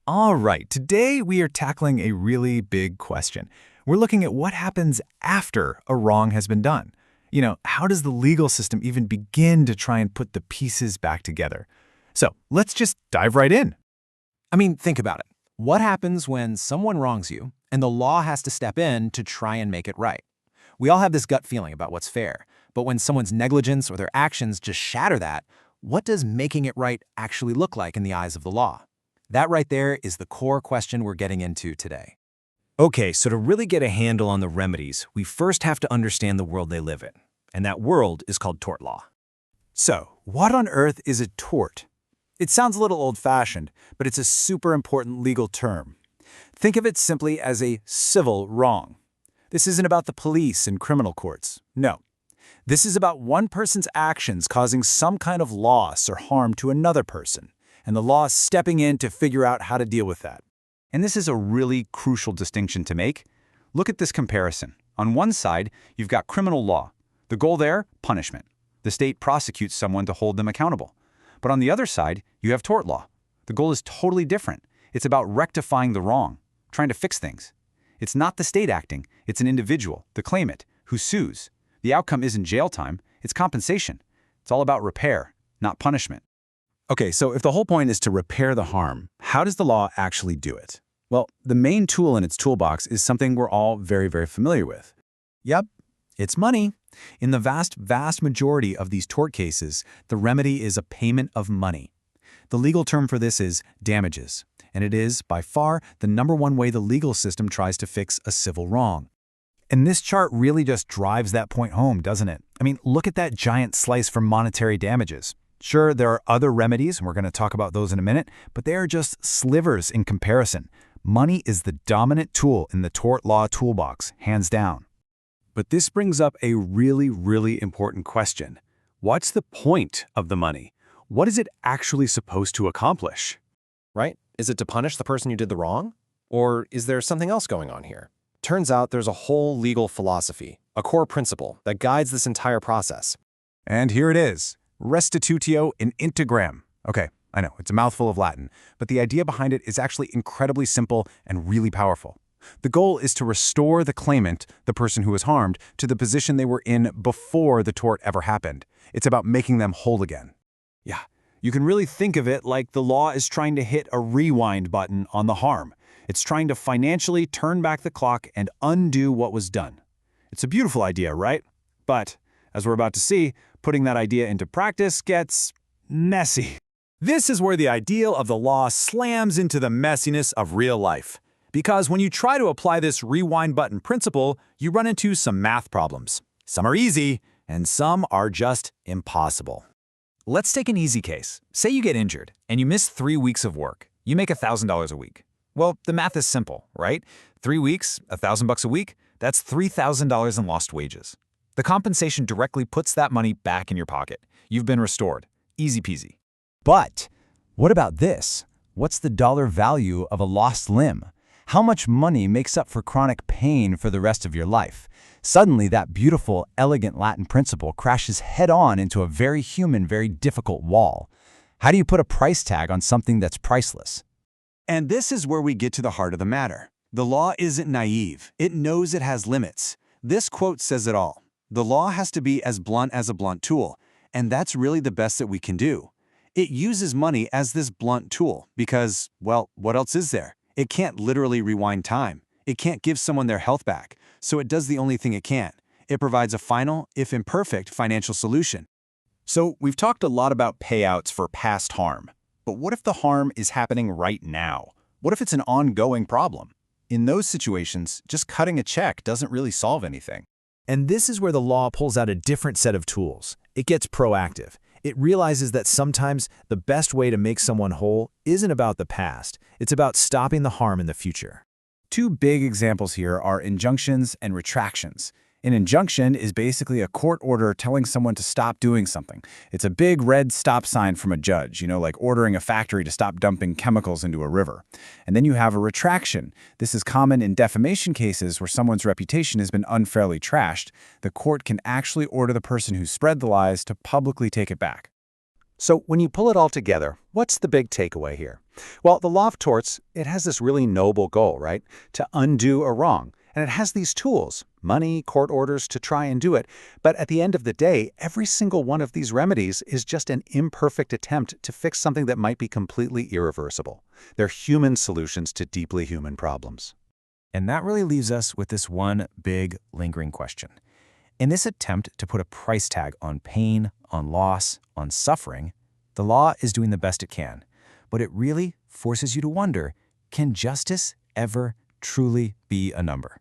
All right, today we are tackling a really big question. We're looking at what happens after a wrong has been done. How does the legal system even begin to try and put the pieces back together? So let's just dive right in. Think about it. What happens when someone wrongs you and the law has to step in to try and make it right? We all have this gut feeling about what's fair, but when someone's negligence or their actions just shatter that, what does making it right actually look like in the eyes of the law? That right there is the core question we're getting into today. Okay, so to really get a handle on the remedies, we first have to understand the world they live in. And that world is called tort law. So, what on earth is a tort? It sounds a little old-fashioned, but it's a super important legal term. Think of it simply as a civil wrong. This isn't about the police and criminal courts. No. This is about one person's actions causing some kind of loss or harm to another person, and the law stepping in to figure out how to deal with that. And this is a really crucial distinction to make. Look at this comparison. On one side, you've got criminal law. The goal there, punishment. The state prosecutes someone to hold them accountable. But on the other side, you have tort law. The goal is totally different. It's about rectifying the wrong, trying to fix things. It's not the state acting, it's an individual, the claimant, who sues. The outcome isn't jail time, it's compensation. It's all about repair, not punishment. Okay, so if the whole point is to repair the harm, how does the law actually do it? Well, the main tool in its toolbox is something we're all very, very familiar with. Yep, it's money. In the vast majority of these tort cases, the remedy is a payment of money. The legal term for this is damages, and it is, by far, the #1 way the legal system tries to fix a civil wrong. And this chart really just drives that point home, doesn't it? Look at that giant slice for monetary damages. Sure, there are other remedies, and we're going to talk about those in a minute, but they are just slivers in comparison. Money is the dominant tool in the tort law toolbox, hands down. But this brings up a really important question. What's the point of the money? What is it actually supposed to accomplish? Right? Is it to punish the person who did the wrong? Or is there something else going on here? Turns out there's a whole legal philosophy, a core principle that guides this entire process. And here it is. Restitutio in integram. Okay, I know, it's a mouthful of Latin, but the idea behind it is actually incredibly simple and really powerful. The goal is to restore the claimant, the person who was harmed, to the position they were in before the tort ever happened. It's about making them whole again. Yeah, you can really think of it like the law is trying to hit a rewind button on the harm. It's trying to financially turn back the clock and undo what was done. It's a beautiful idea, right? But, as we're about to see, putting that idea into practice gets messy. This is where the ideal of the law slams into the messiness of real life. Because when you try to apply this rewind button principle, you run into some math problems. Some are easy, and some are just impossible. Let's take an easy case. Say you get injured, and you miss 3 weeks of work. You make $1,000 a week. Well, the math is simple, right? 3 weeks, $1,000 a week, that's $3,000 in lost wages. The compensation directly puts that money back in your pocket. You've been restored. Easy peasy. But what about this? What's the dollar value of a lost limb? How much money makes up for chronic pain for the rest of your life? Suddenly, that beautiful, elegant Latin principle crashes head-on into a very human, very difficult wall. How do you put a price tag on something that's priceless? And this is where we get to the heart of the matter. The law isn't naive. It knows it has limits. This quote says it all. The law has to be as blunt as a blunt tool, and that's really the best that we can do. It uses money as this blunt tool because, well, what else is there? It can't literally rewind time. It can't give someone their health back, so it does the only thing it can. It provides a final, if imperfect, financial solution. So we've talked a lot about payouts for past harm. But what if the harm is happening right now? What if it's an ongoing problem? In those situations, just cutting a check doesn't really solve anything. And this is where the law pulls out a different set of tools. It gets proactive. It realizes that sometimes the best way to make someone whole isn't about the past. It's about stopping the harm in the future. Two big examples here are injunctions and retractions. An injunction is basically a court order telling someone to stop doing something. It's a big red stop sign from a judge, like ordering a factory to stop dumping chemicals into a river. And then you have a retraction. This is common in defamation cases where someone's reputation has been unfairly trashed. The court can actually order the person who spread the lies to publicly take it back. So when you pull it all together, what's the big takeaway here? Well, the law of torts, it has this really noble goal, right? To undo a wrong. And it has these tools, money, court orders, to try and do it. But at the end of the day, every single one of these remedies is just an imperfect attempt to fix something that might be completely irreversible. They're human solutions to deeply human problems. And that really leaves us with this one big, lingering question. In this attempt to put a price tag on pain, on loss, on suffering, the law is doing the best it can. But it really forces you to wonder, can justice ever truly be a number?